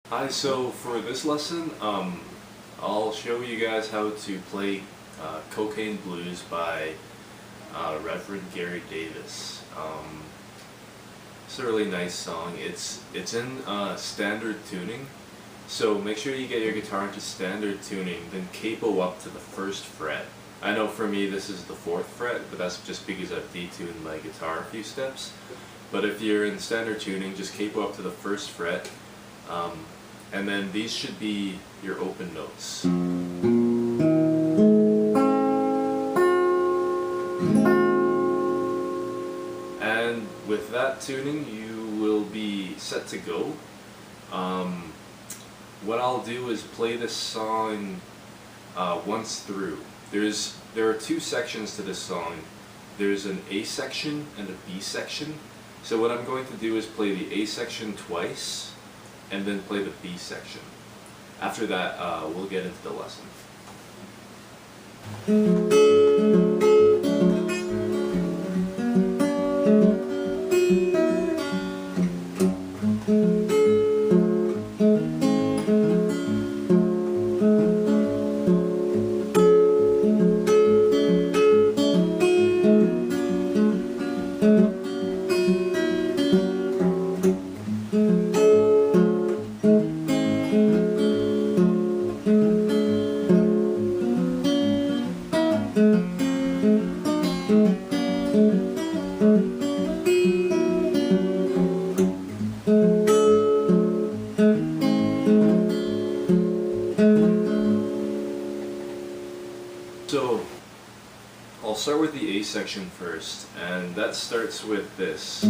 Hi, so for this lesson, I'll show you guys how to play Cocaine Blues by Reverend Gary Davis. It's a really nice song. It's in standard tuning, so make sure you get your guitar into standard tuning, then capo up to the 1st fret. I know for me this is the 4th fret, but that's just because I've detuned my guitar a few steps. But if you're in standard tuning, just capo up to the 1st fret. And then these should be your open notes. And with that tuning, you will be set to go. What I'll do is play this song once through. There are 2 sections to this song. There's an A section and a B section. So what I'm going to do is play the A section twice, and then play the B section. After that, we'll get into the lesson. So, I'll start with the A section first, and that starts with this.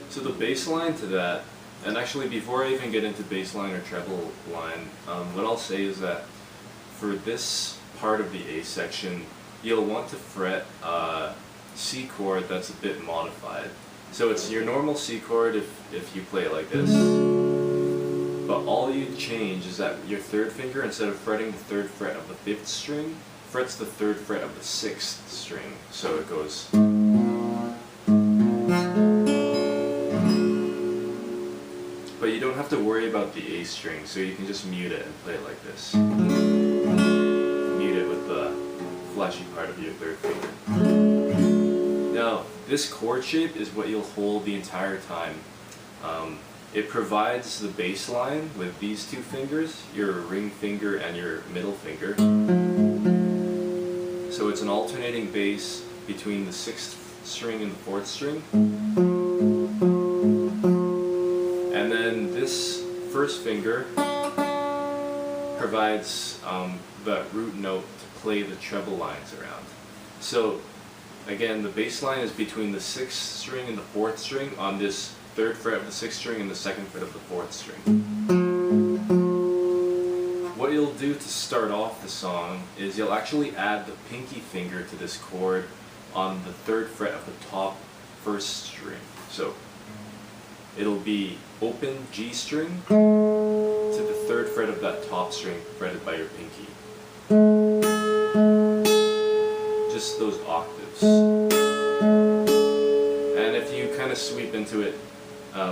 So the bass line to that, and actually before I even get into bass line or treble line, what I'll say is that for this part of the A section, you'll want to fret a C chord that's a bit modified. So it's your normal C chord if you play it like this, but all you change is that your 3rd finger, instead of fretting the 3rd fret of the 5th string, frets the 3rd fret of the 6th string. So it goes. But you don't have to worry about the A string, so you can just mute it and play it like this. Mute it with the flashy part of your 3rd finger. Now, this chord shape is what you'll hold the entire time. It provides the bass line with these 2 fingers, your ring finger and your middle finger. So it's an alternating bass between the 6th string and the 4th string. And then this 1st finger provides the root note to play the treble lines around. So again, the bass line is between the 6th string and the 4th string on this 3rd fret of the 6th string and the 2nd fret of the 4th string. What you'll do to start off the song is you'll actually add the pinky finger to this chord on the 3rd fret of the top 1st string. So it'll be open G string to the 3rd fret of that top string fretted by your pinky. Just those octaves. And if you kind of sweep into it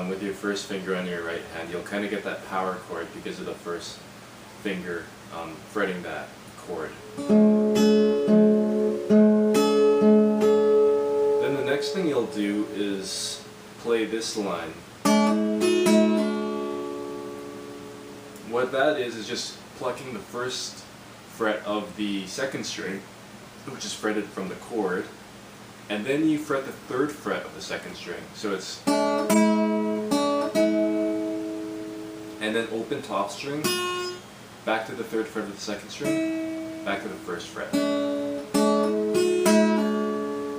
with your 1st finger on your right hand, you'll kind of get that power chord because of the 1st finger fretting that chord. Then the next thing you'll do is play this line. What that is just plucking the 1st fret of the 2nd string, which is fretted from the chord, and then you fret the 3rd fret of the 2nd string. So it's, and then open top string, back to the 3rd fret of the 2nd string, back to the 1st fret.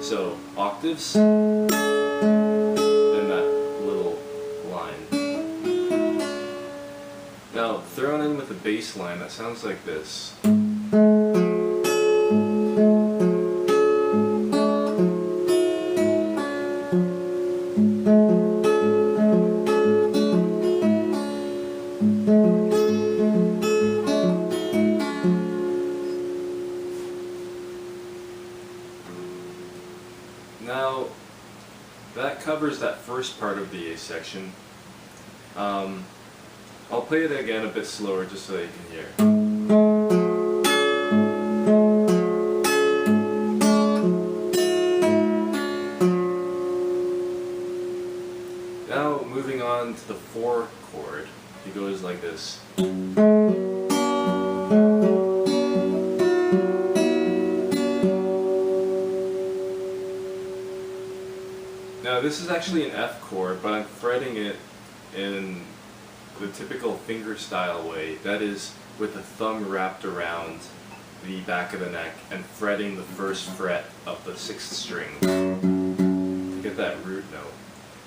So octaves, then that little line. Now thrown in with the bass line, that sounds like this. Now, that covers that first part of the A section. I'll play it again a bit slower just so that you can hear. Now, moving on to the 4 chord, it goes like this. Now this is actually an F chord, but I'm fretting it in the typical fingerstyle way. That is, with the thumb wrapped around the back of the neck and fretting the first fret of the 6th string to get that root note.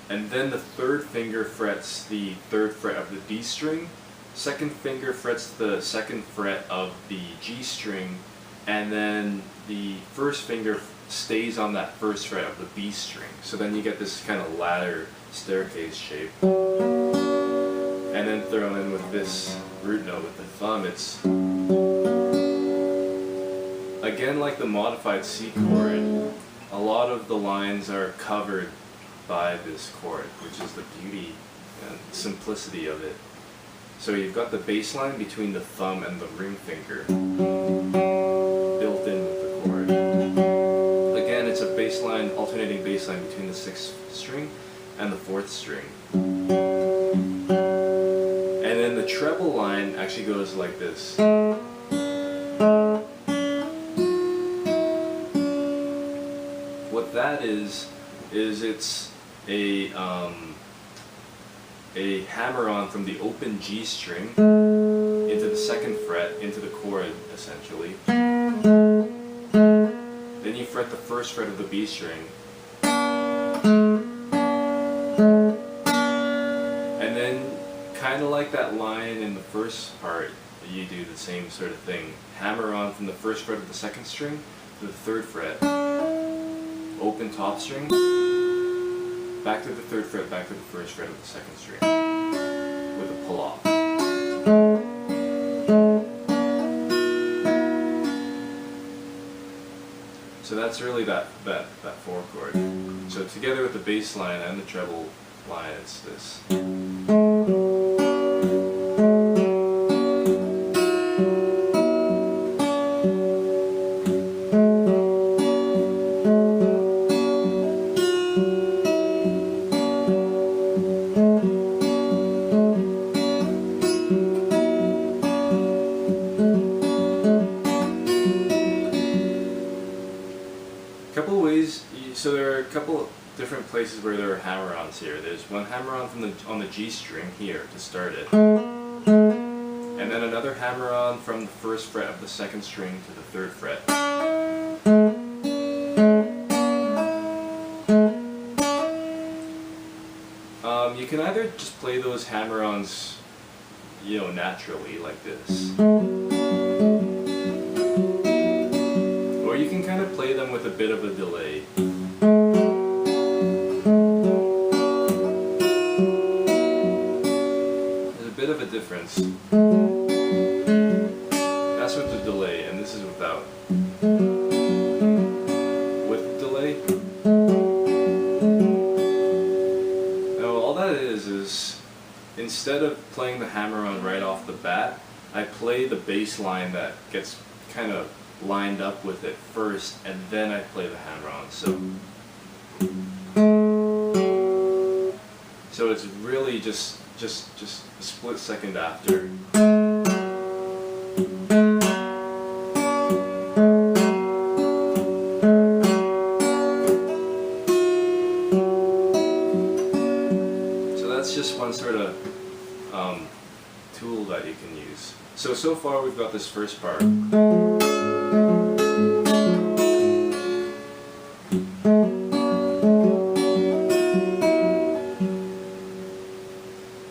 And then the 3rd finger frets the 3rd fret of the D string, 2nd finger frets the 2nd fret of the G string, and then the 1st finger stays on that 1st fret of the B string. So then you get this kind of ladder staircase shape. And then thrown in with this root note with the thumb, it's again like the modified C chord. A lot of the lines are covered by this chord, which is the beauty and simplicity of it. So you've got the bass line between the thumb and the ring finger built in with the chord. Again, it's a bass line, alternating bass line between the 6th string and the 4th string. And then the treble line actually goes like this. What that is it's a hammer-on from the open G string into the 2nd fret, into the chord essentially. Then you fret the 1st fret of the B string. And then, kind of like that line in the first part, you do the same sort of thing. Hammer on from the 1st fret of the 2nd string to the 3rd fret. Open top string, back to the 3rd fret, back to the 1st fret of the 2nd string, with a pull off. So that's really that 4 chord. So together with the bass line and the treble line, it's this. So there are a couple different places where there are hammer-ons here. There's one hammer-on on the G string here to start it, and then another hammer-on from the 1st fret of the 2nd string to the 3rd fret. You can either just play those hammer-ons, naturally like this, or you can kind of play them with a bit of a delay. Bit of a difference. That's with the delay, and this is without. With the delay. Now all that is instead of playing the hammer-on right off the bat, I play the bass line that gets kind of lined up with it first, and then I play the hammer-on. So it's really just a split second after. So that's just one sort of tool that you can use. So far we've got this first part.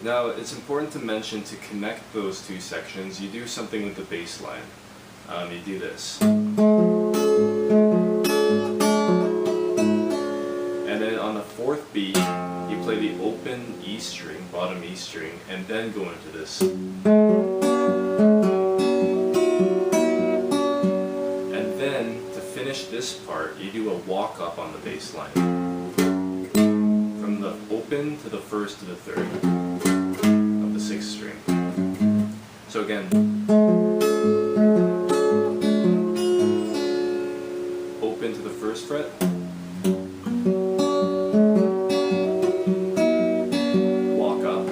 Now, it's important to mention, to connect those two sections, you do something with the bass line. You do this. And then on the 4th beat, you play the open E string, bottom E string, and then go into this. And then, to finish this part, part, you do a walk up on the bass line. From the open to the first to the third of the sixth string. So again, open to the first fret, walk up,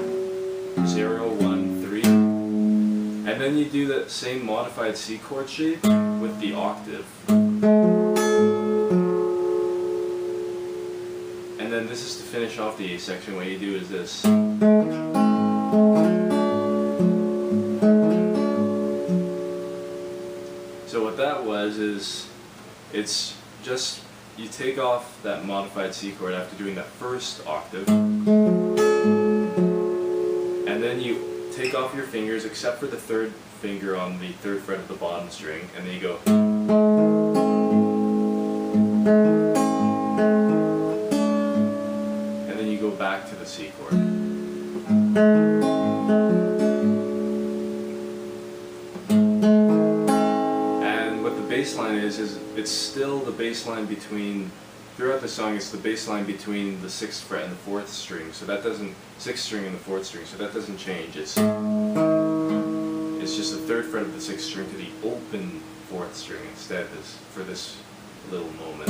0, 1, 3, and then you do that same modified C chord shape with the octave. And then this is to finish off the A section. What you do is this. So what that was is, it's just, you take off that modified C chord after doing that first octave, and then you take off your fingers except for the third finger on the third fret of the bottom string, and then you go. And then you go back to the C chord. And what the bass line is it's still the bass line between, throughout the song it's the bass line between the 6th fret and the 4th string, so that doesn't, 6th string and the 4th string, so that doesn't change. It's just the 3rd fret of the 6th string to the open 4th string instead, for this little moment.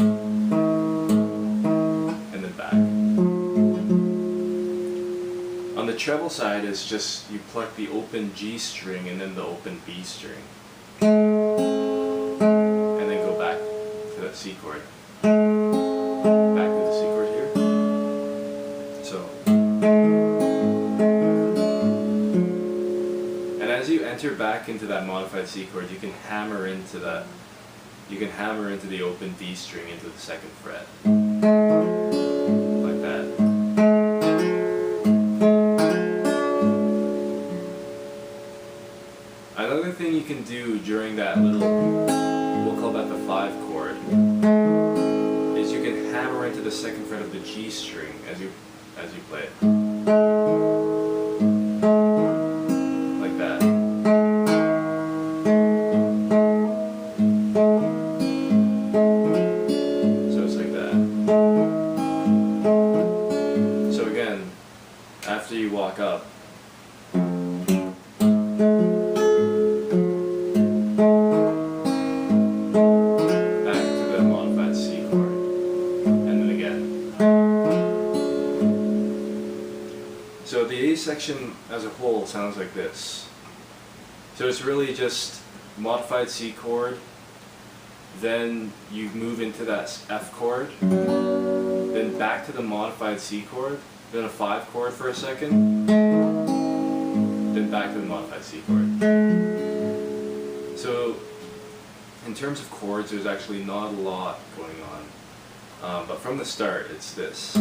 And then back. On the treble side, it's just you pluck the open G string and then the open B string. And then go back to that C chord. Back to the C chord here. So. And as you enter back into that modified C chord, you can hammer into that. You can hammer into the open D string into the 2nd fret. Like that. Another thing you can do during that little, we'll call that the 5 chord, is you can hammer into the 2nd fret of the G string as you play it. Like that. So it's like that. So again, after you walk up, so the A section as a whole sounds like this. So it's really just modified C chord, then you move into that F chord, then back to the modified C chord, then a 5 chord for a second, then back to the modified C chord. So in terms of chords, there's actually not a lot going on, but from the start it's this.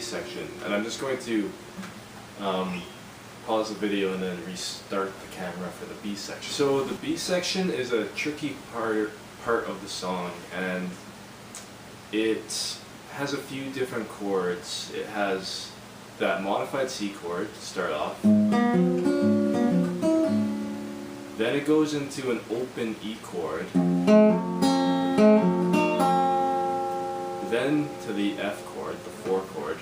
Section, and I'm just going to pause the video and then restart the camera for the B section. So the B section is a tricky part of the song, and it has a few different chords. It has that modified C chord to start off, then it goes into an open E chord, then to the F chord, the 4 chord,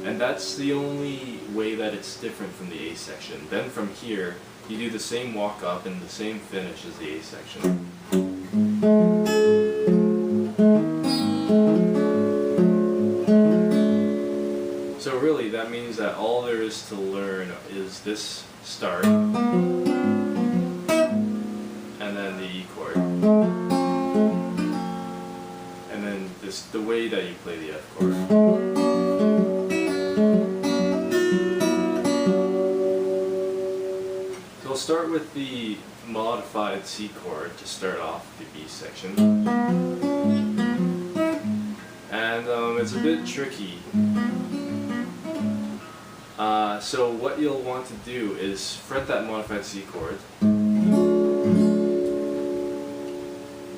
and that's the only way that it's different from the A section. Then from here, you do the same walk up and the same finish as the A section. So really, that means that all there is to learn is this start, and then the E chord, and then the way that you play the F chord. So we'll start with the modified C chord to start off the B section, and it's a bit tricky. So what you'll want to do is fret that modified C chord,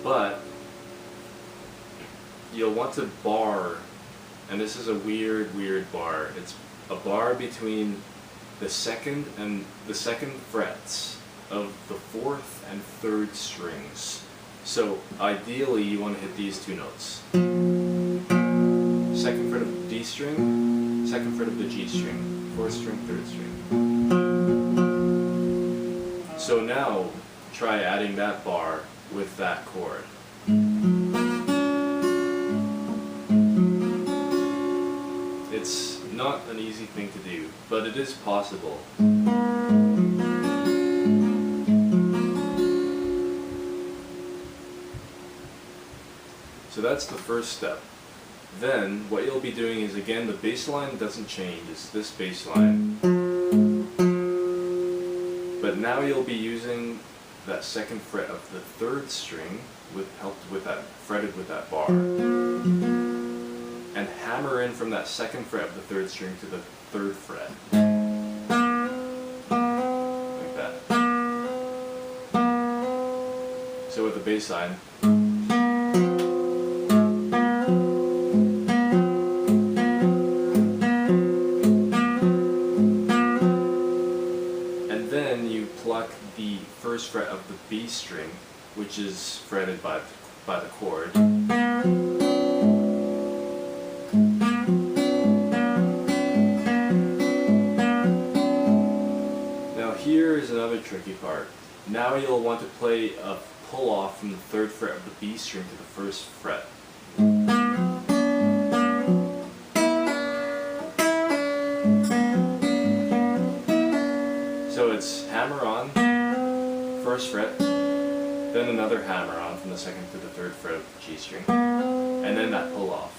but you'll want to bar, and this is a weird bar. It's a bar between the second frets of the 4th and 3rd strings. So ideally you want to hit these two notes. 2nd fret of the D string, 2nd fret of the G string, 4th string, 3rd string. So now try adding that bar with that chord. It's not an easy thing to do, but it is possible. So that's the first step. Then what you'll be doing is, again, the bass line doesn't change, it's this bass line. But now you'll be using that 2nd fret of the 3rd string fretted with that bar, and hammer in from that 2nd fret of the 3rd string to the 3rd fret. Like that. So with the bass line, and then you pluck the 1st fret of the B string, which is fretted by the chord. Here is another tricky part. Now you'll want to play a pull off from the 3rd fret of the B string to the 1st fret. So it's hammer on, 1st fret, then another hammer on from the 2nd to the 3rd fret of the G string, and then that pull off.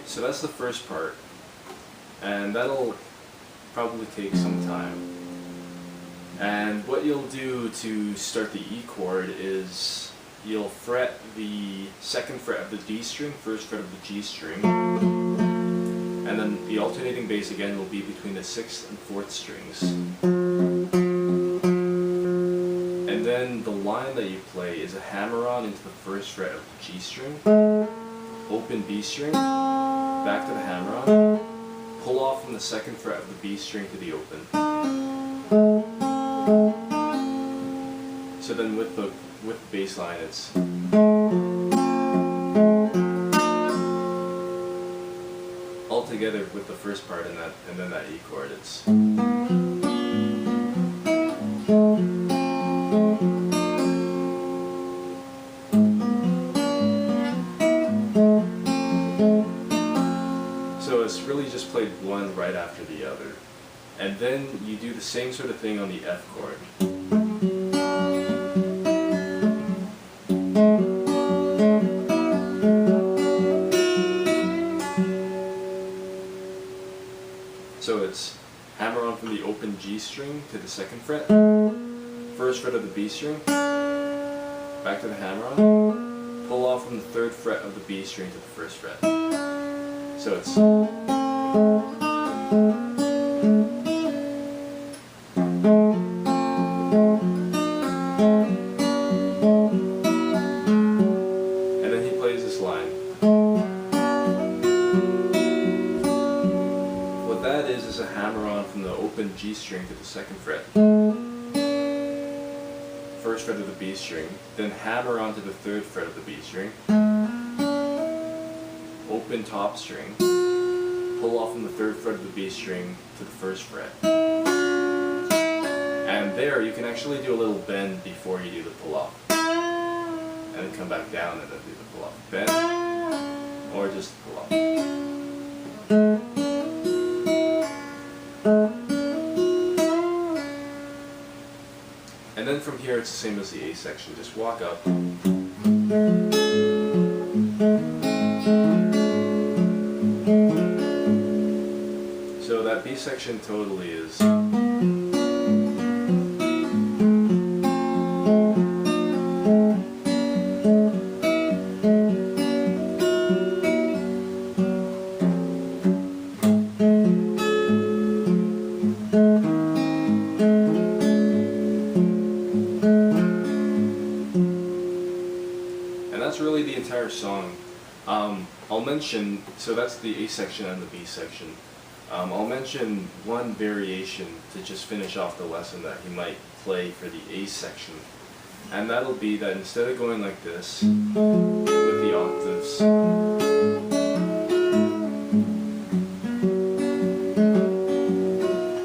So that's the first part, and that'll probably take some time. And what you'll do to start the E chord is you'll fret the 2nd fret of the D string, 1st fret of the G string, and then the alternating bass again will be between the 6th and 4th strings. And then the line that you play is a hammer-on into the 1st fret of the G string, open B string, back to the hammer-on, pull off from the 2nd fret of the B string to the open. So then with the bass line, it's all together with the first part and then that E chord. It's so it's really just played one right after the other, and then you do the same sort of thing on the F chord. So it's hammer on from the open G string to the 2nd fret, 1st fret of the B string, back to the hammer on, pull off from the 3rd fret of the B string to the 1st fret. So it's and then he plays this line. What that is a hammer-on from the open G string to the 2nd fret, 1st fret of the B string, then hammer on to the 3rd fret of the B string, open top string, pull off from the 3rd fret of the B string to the 1st fret. And there you can actually do a little bend before you do the pull off. and then come back down and then do the pull up bend, or just pull up. And then from here it's the same as the A section, just walk up. So that B section totally is. And that's really the entire song. I'll mention, so that's the A section and the B section. I'll mention one variation to just finish off the lesson that he might play for the A section. And that'll be that instead of going like this with the octaves,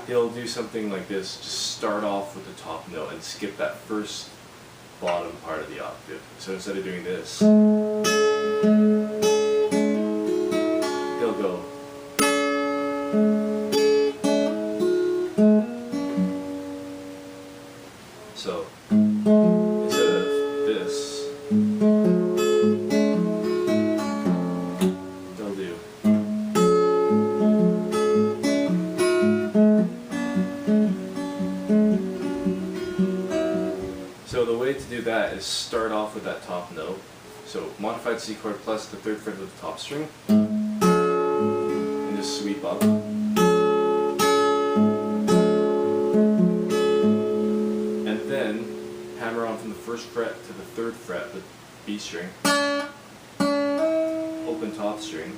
he'll do something like this, just start off with the top note and skip that first bottom part of the octave. So instead of doing this, he'll go. So instead of this, he'll do. So the way to do that is start off with that top note. So modified C chord plus the 3rd fret of the top string, and just sweep up. And then hammer on from the 1st fret to the 3rd fret with B string, open top string,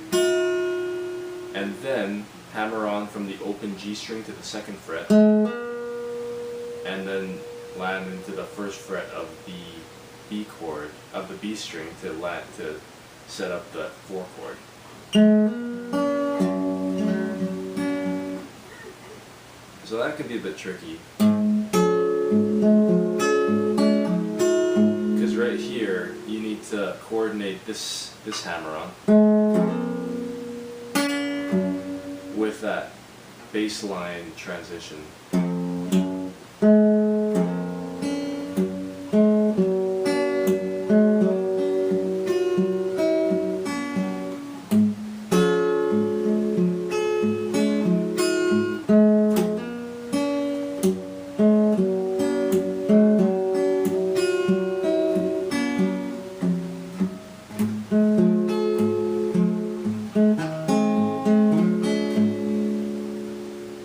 and then hammer on from the open G string to the 2nd fret, and then land into the 1st fret of the B chord of the B string to land to set up the 4 chord. So that could be a bit tricky, because right here you need to coordinate this hammer on with that bass line transition.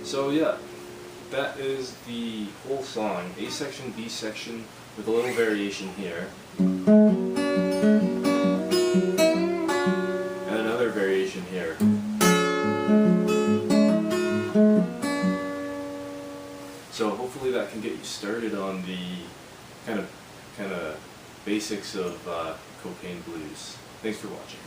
So yeah, that is the whole song. A section, B section, with a little variation here. And another variation here. So hopefully that can get you started on the kind of basics of cocaine blues. Thanks for watching.